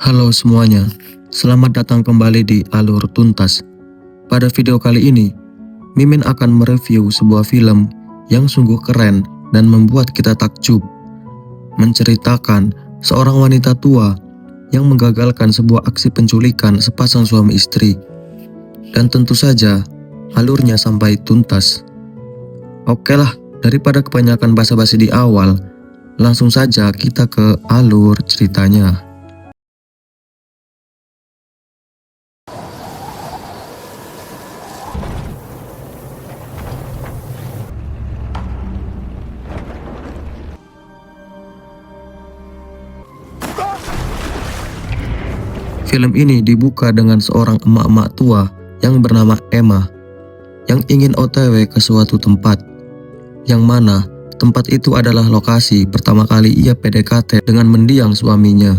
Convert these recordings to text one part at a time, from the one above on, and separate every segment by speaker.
Speaker 1: Halo semuanya, selamat datang kembali di Alur Tuntas. Pada video kali ini, Mimin akan mereview sebuah film yang sungguh keren dan membuat kita takjub. Menceritakan seorang wanita tua yang menggagalkan sebuah aksi penculikan sepasang suami istri. Dan tentu saja, alurnya sampai tuntas. Oke lah, daripada kebanyakan basa-basi di awal, langsung saja kita ke alur ceritanya. Film ini dibuka dengan seorang emak-emak tua yang bernama Emma yang ingin OTW ke suatu tempat, yang mana tempat itu adalah lokasi pertama kali ia PDKT dengan mendiang suaminya.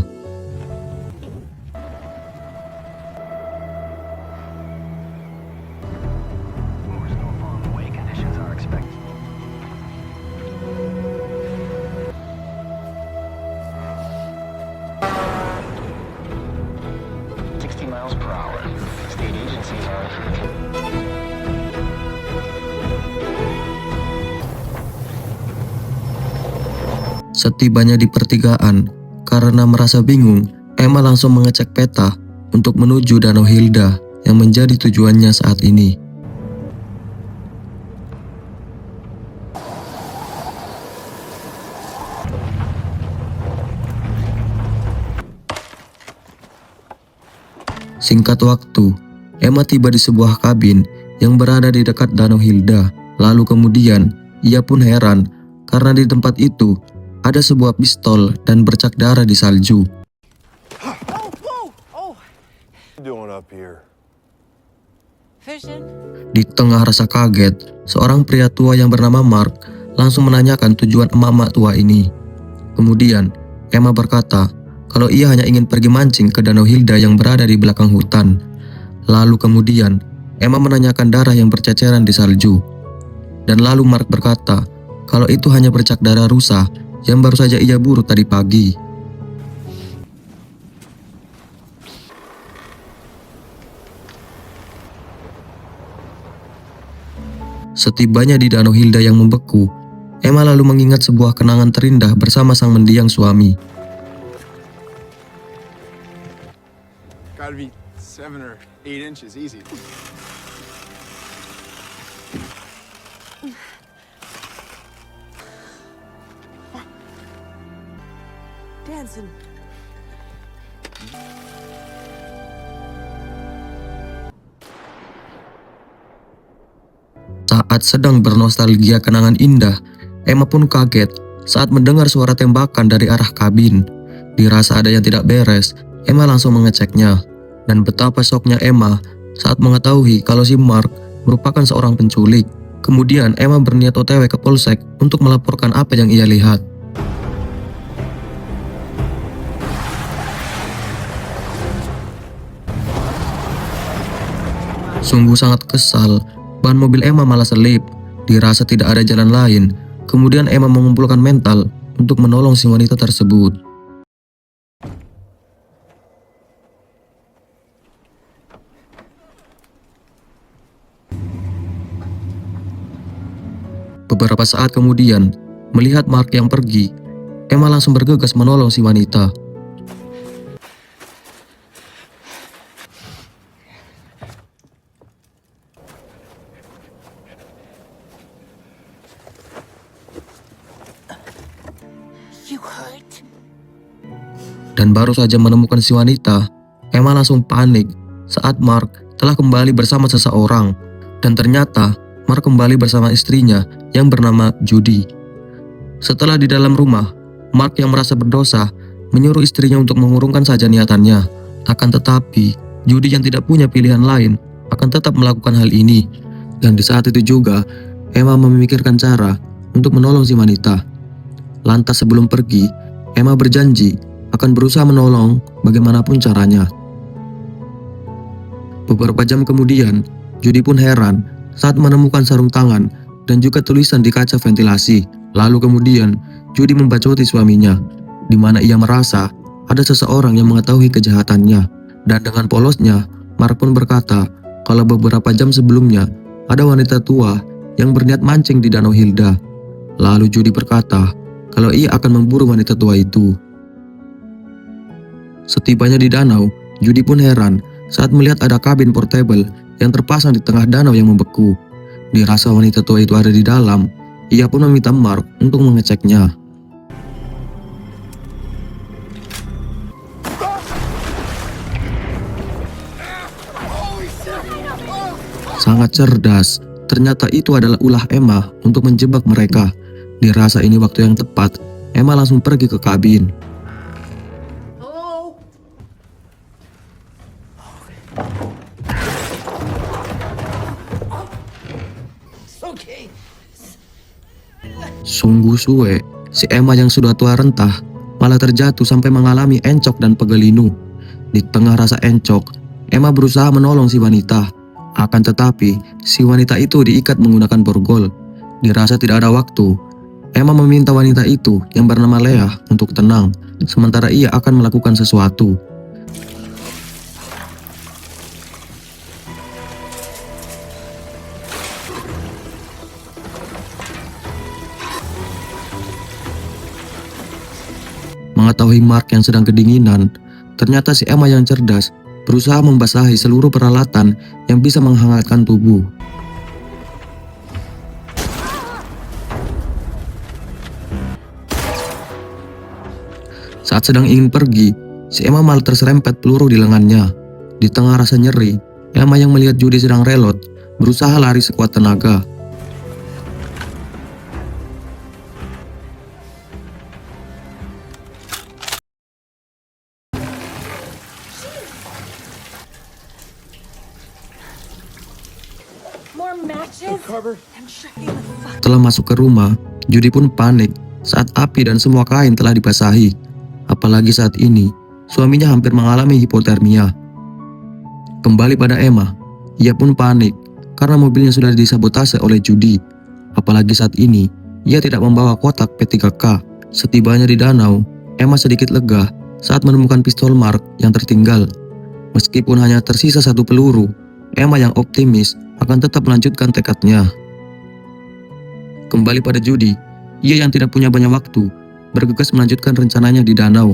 Speaker 2: Miles per hour. State agencies are...
Speaker 1: Setibanya di pertigaan, karena merasa bingung, Emma langsung mengecek peta untuk menuju Danau Hilda yang menjadi tujuannya saat ini. Singkat waktu, Emma tiba di sebuah kabin yang berada di dekat Danau Hilda. Lalu kemudian, ia pun heran karena di tempat itu ada sebuah pistol dan bercak darah di salju. Di tengah rasa kaget, seorang pria tua yang bernama Mark langsung menanyakan tujuan emak-emak tua ini. Kemudian, Emma berkata kalau ia hanya ingin pergi mancing ke Danau Hilda yang berada di belakang hutan. Lalu kemudian, Emma menanyakan darah yang berceceran di salju. Dan lalu Mark berkata kalau itu hanya bercak darah rusa yang baru saja ia buru tadi pagi. Setibanya di Danau Hilda yang membeku, Emma lalu mengingat sebuah kenangan terindah bersama sang mendiang suami.
Speaker 3: Gotta be 7 or 8 inches easy.
Speaker 4: Dancing.
Speaker 1: Saat sedang bernostalgia kenangan indah, Emma pun kaget saat mendengar suara tembakan dari arah kabin. Dirasa ada yang tidak beres, Emma langsung mengeceknya. Dan betapa syoknya Emma saat mengetahui kalau si Mark merupakan seorang penculik. Kemudian Emma berniat OTW ke polsek untuk melaporkan apa yang ia lihat. Sungguh sangat kesal, ban mobil Emma malah selip. Dirasa tidak ada jalan lain. Kemudian Emma mengumpulkan mental untuk menolong si wanita tersebut. Beberapa saat kemudian, melihat Mark yang pergi, Emma langsung bergegas menolong si wanita.
Speaker 4: You hurt?
Speaker 1: Dan baru saja menemukan si wanita, Emma langsung panik saat Mark telah kembali bersama seseorang. Dan ternyata Mark kembali bersama istrinya yang bernama Judy. Setelah di dalam rumah, Mark yang merasa berdosa menyuruh istrinya untuk mengurungkan saja niatannya. Akan tetapi, Judy yang tidak punya pilihan lain akan tetap melakukan hal ini. Dan di saat itu juga, Emma memikirkan cara untuk menolong si wanita. Lantas sebelum pergi, Emma berjanji akan berusaha menolong bagaimanapun caranya. Beberapa jam kemudian, Judy pun heran saat menemukan sarung tangan dan juga tulisan di kaca ventilasi. Lalu kemudian, Judy membacoti suaminya, di mana ia merasa ada seseorang yang mengetahui kejahatannya. Dan dengan polosnya, Mark pun berkata kalau beberapa jam sebelumnya ada wanita tua yang berniat mancing di Danau Hilda. Lalu Judy berkata kalau ia akan memburu wanita tua itu. Setibanya di danau, Judy pun heran saat melihat ada kabin portable yang terpasang di tengah danau yang membeku. Dirasa wanita tua itu ada di dalam, ia pun meminta Mark untuk mengeceknya. Sangat cerdas, ternyata itu adalah ulah Emma untuk menjebak mereka. Dirasa ini waktu yang tepat, Emma langsung pergi ke kabin.
Speaker 4: Hello? Okay.
Speaker 1: Sungguh suwe, si Emma yang sudah tua rentah malah terjatuh sampai mengalami encok dan pegelinu. Di tengah rasa encok, Emma berusaha menolong si wanita. Akan tetapi, si wanita itu diikat menggunakan borgol. Dirasa tidak ada waktu, Emma meminta wanita itu yang bernama Leah untuk tenang, sementara ia akan melakukan sesuatu. Mengetahui Mark yang sedang kedinginan, ternyata si Emma yang cerdas berusaha membasahi seluruh peralatan yang bisa menghangatkan tubuh. Saat sedang ingin pergi, si Emma malah terserempet peluru di lengannya. Di tengah rasa nyeri, Emma yang melihat Judy sedang relot berusaha lari sekuat tenaga.
Speaker 4: More matches?
Speaker 3: Cover.
Speaker 4: I'm checking the fuck.
Speaker 1: Setelah masuk ke rumah, Judy pun panik saat api dan semua kain telah dibasahi. Apalagi saat ini, suaminya hampir mengalami hipotermia. Kembali pada Emma, ia pun panik karena mobilnya sudah disabotase oleh Judy. Apalagi saat ini, ia tidak membawa kotak P3K. Setibanya di danau, Emma sedikit lega saat menemukan pistol Mark yang tertinggal. Meskipun hanya tersisa satu peluru, Emma yang optimis akan tetap melanjutkan tekadnya. Kembali pada Judy, ia yang tidak punya banyak waktu, bergegas melanjutkan rencananya di danau,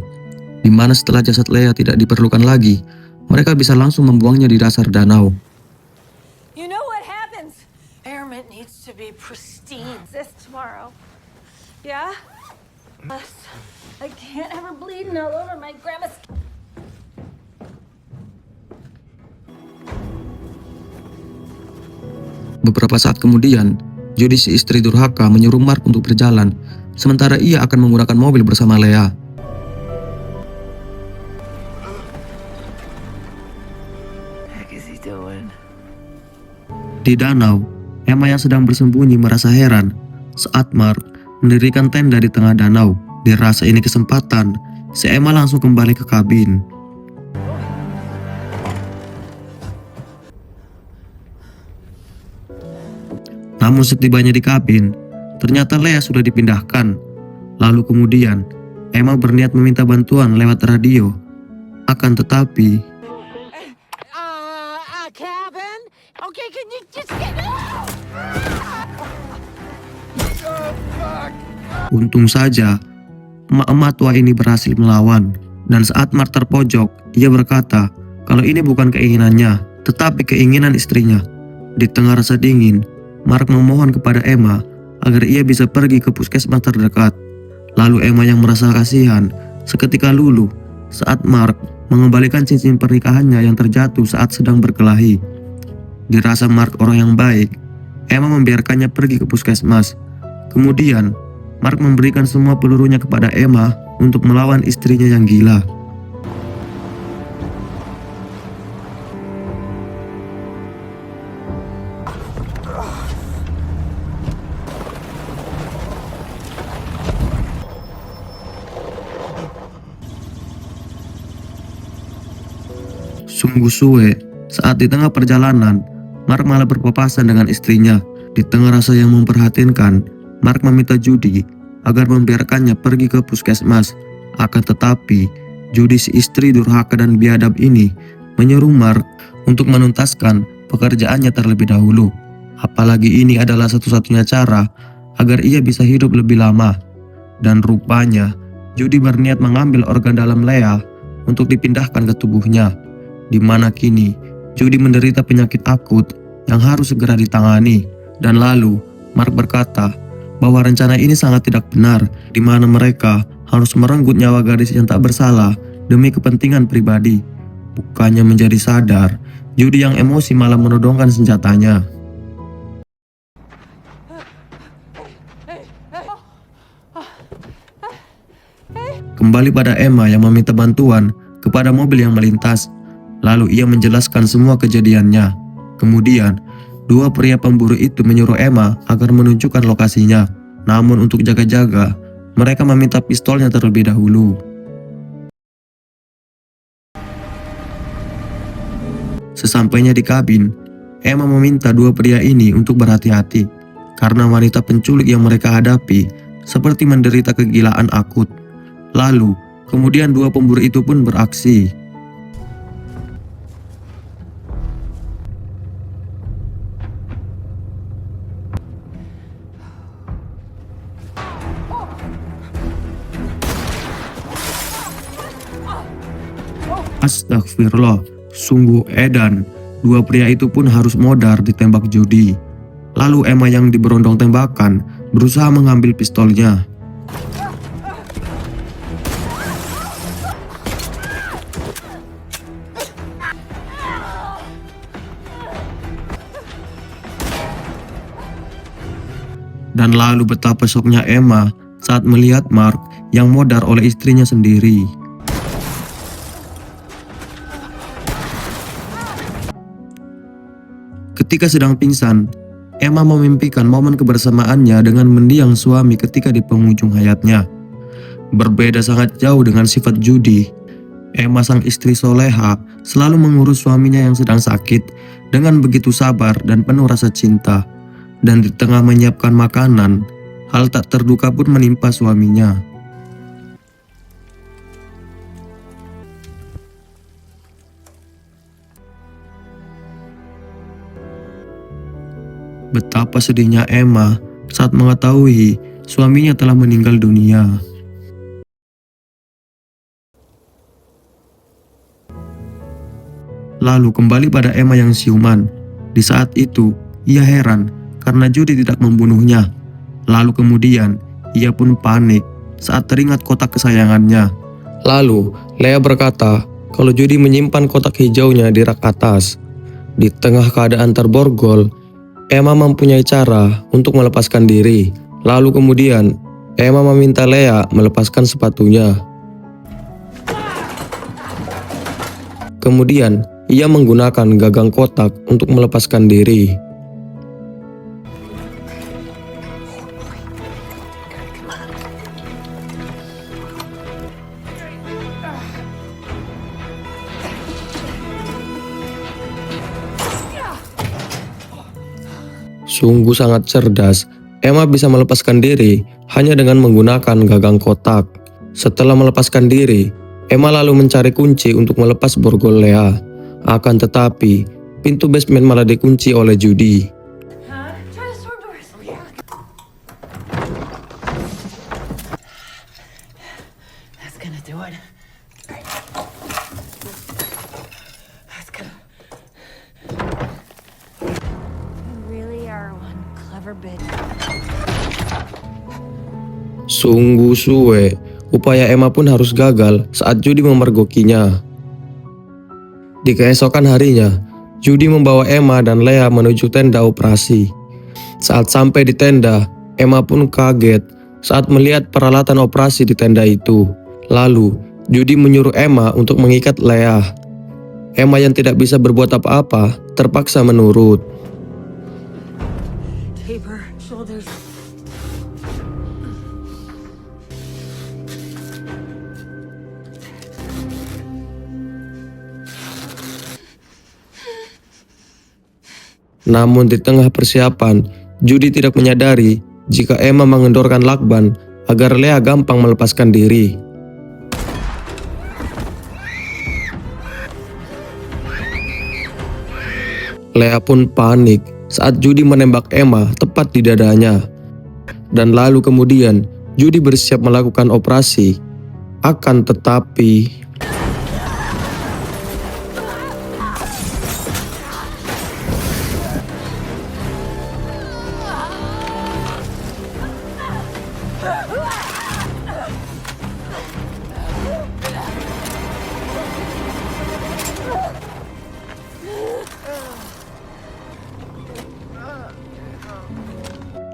Speaker 1: di mana setelah jasad Leah tidak diperlukan lagi, mereka bisa langsung membuangnya di dasar danau.
Speaker 4: You know what happens? Airment needs to be pristine. This tomorrow. Yeah? Plus, I can't have her bleeding all over my grandma's.
Speaker 1: Beberapa saat kemudian, Judy si istri durhaka menyuruh Mark untuk berjalan, sementara ia akan menggunakan mobil bersama Leah. Di danau, Emma yang sedang bersembunyi merasa heran saat Mark mendirikan tenda di tengah danau. Dirasa ini kesempatan, si Emma langsung kembali ke kabin. Namun setibanya di kabin, ternyata Leah sudah dipindahkan. Lalu kemudian, Emma berniat meminta bantuan lewat radio. Akan tetapi,
Speaker 4: Cabin? Okay, can you just get out?
Speaker 1: untung saja, emak-emak tua ini berhasil melawan. Dan saat Mark terpojok, ia berkata kalau ini bukan keinginannya, tetapi keinginan istrinya. Di tengah rasa dingin, Mark memohon kepada Emma agar ia bisa pergi ke puskesmas terdekat. Lalu Emma yang merasa kasihan seketika luluh saat Mark mengembalikan cincin pernikahannya yang terjatuh saat sedang berkelahi. Dirasa Mark orang yang baik, Emma membiarkannya pergi ke puskesmas. Kemudian, Mark memberikan semua pelurunya kepada Emma untuk melawan istrinya yang gila. Sungguh suwe, saat di tengah perjalanan, Mark malah berpapasan dengan istrinya. Di tengah rasa yang memprihatinkan, Mark meminta Judy agar membiarkannya pergi ke puskesmas. Akan tetapi, Judy si istri durhaka dan biadab ini menyuruh Mark untuk menuntaskan pekerjaannya terlebih dahulu. Apalagi ini adalah satu-satunya cara agar ia bisa hidup lebih lama. Dan rupanya Judy berniat mengambil organ dalam Leah untuk dipindahkan ke tubuhnya, di mana kini Judy menderita penyakit akut yang harus segera ditangani. Dan lalu Mark berkata bahwa rencana ini sangat tidak benar, di mana mereka harus merenggut nyawa gadis yang tak bersalah demi kepentingan pribadi. Bukannya menjadi sadar, Judy yang emosi malah menodongkan senjatanya. Kembali pada Emma yang meminta bantuan kepada mobil yang melintas. Lalu ia menjelaskan semua kejadiannya. Kemudian, dua pria pemburu itu menyuruh Emma agar menunjukkan lokasinya. Namun untuk jaga-jaga, mereka meminta pistolnya terlebih dahulu. Sesampainya di kabin, Emma meminta dua pria ini untuk berhati-hati karena wanita penculik yang mereka hadapi seperti menderita kegilaan akut. Lalu, kemudian dua pemburu itu pun beraksi. Astagfirullah, sungguh edan. Dua pria itu pun harus modar ditembak Judy. Lalu Emma yang diberondong tembakan berusaha mengambil pistolnya. Dan lalu betapa syoknya Emma saat melihat Mark yang modar oleh istrinya sendiri. Ketika sedang pingsan, Emma memimpikan momen kebersamaannya dengan mendiang suami ketika di penghujung hayatnya. Berbeda sangat jauh dengan sifat Judy, Emma sang istri soleha selalu mengurus suaminya yang sedang sakit dengan begitu sabar dan penuh rasa cinta. Dan di tengah menyiapkan makanan, hal tak terduga pun menimpa suaminya. Betapa sedihnya Emma saat mengetahui suaminya telah meninggal dunia. Lalu kembali pada Emma yang siuman. Di saat itu, ia heran karena Judy tidak membunuhnya. Lalu kemudian, ia pun panik saat teringat kotak kesayangannya. Lalu, Leah berkata kalau Judy menyimpan kotak hijaunya di rak atas. Di tengah keadaan terborgol, Emma mempunyai cara untuk melepaskan diri. Lalu kemudian, Emma meminta Leah melepaskan sepatunya. Kemudian, ia menggunakan gagang kotak untuk melepaskan diri. Sungguh sangat cerdas, Emma bisa melepaskan diri hanya dengan menggunakan gagang kotak. Setelah melepaskan diri, Emma lalu mencari kunci untuk melepas borgol Leah. Akan tetapi, pintu basement malah dikunci oleh Judy.
Speaker 4: Try the storm doors. Oh, yeah. That's gonna do it. That's gonna. You really are one clever bitch.
Speaker 1: Sungguh suwe, upaya Emma pun harus gagal saat Judy memergokinya. Di keesokan harinya, Judy membawa Emma dan Leah menuju tenda operasi. Saat sampai di tenda, Emma pun kaget saat melihat peralatan operasi di tenda itu. Lalu, Judy menyuruh Emma untuk mengikat Leah. Emma yang tidak bisa berbuat apa-apa terpaksa menurut.
Speaker 4: Tape her shoulders.
Speaker 1: Namun di tengah persiapan, Judy tidak menyadari jika Emma mengendorkan lakban agar Leah gampang melepaskan diri. Lea pun panik saat Judy menembak Emma tepat di dadanya. Dan lalu kemudian Judy bersiap melakukan operasi. Akan tetapi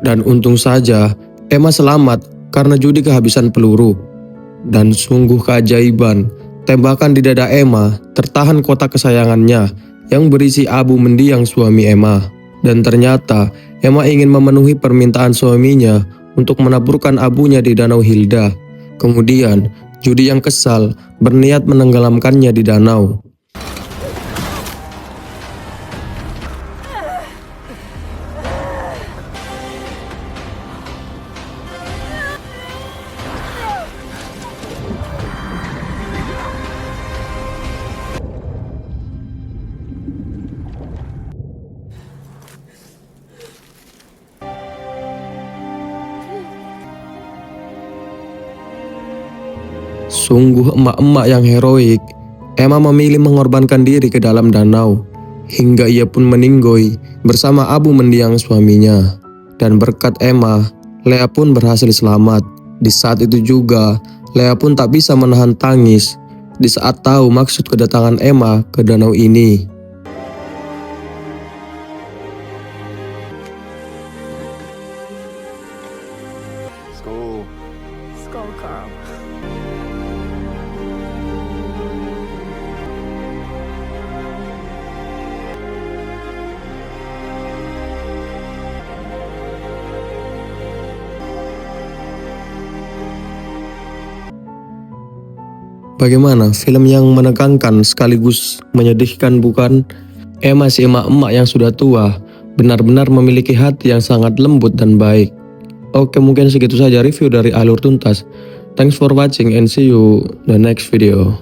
Speaker 1: dan untung saja Emma selamat karena Judy kehabisan peluru. Dan sungguh keajaiban, tembakan di dada Emma tertahan kotak kesayangannya yang berisi abu mendiang suami Emma. Dan ternyata Emma ingin memenuhi permintaan suaminya untuk menaburkan abunya di danau Hilda. Kemudian Judy yang kesal berniat menenggelamkannya di danau. Sungguh emak-emak yang heroik, Emma memilih mengorbankan diri ke dalam danau, hingga ia pun meninggoy bersama abu mendiang suaminya. Dan berkat Emma, Lea pun berhasil selamat. Di saat itu juga, Lea pun tak bisa menahan tangis di saat tahu maksud kedatangan Emma ke danau ini.
Speaker 3: Skull.
Speaker 4: Skull Carl.
Speaker 1: Bagaimana film yang menegangkan sekaligus menyedihkan, bukan? Emma si emak-emak yang sudah tua benar-benar memiliki hati yang sangat lembut dan baik. Oke, mungkin segitu saja review dari Alur Tuntas. Thanks for watching and see you the next video.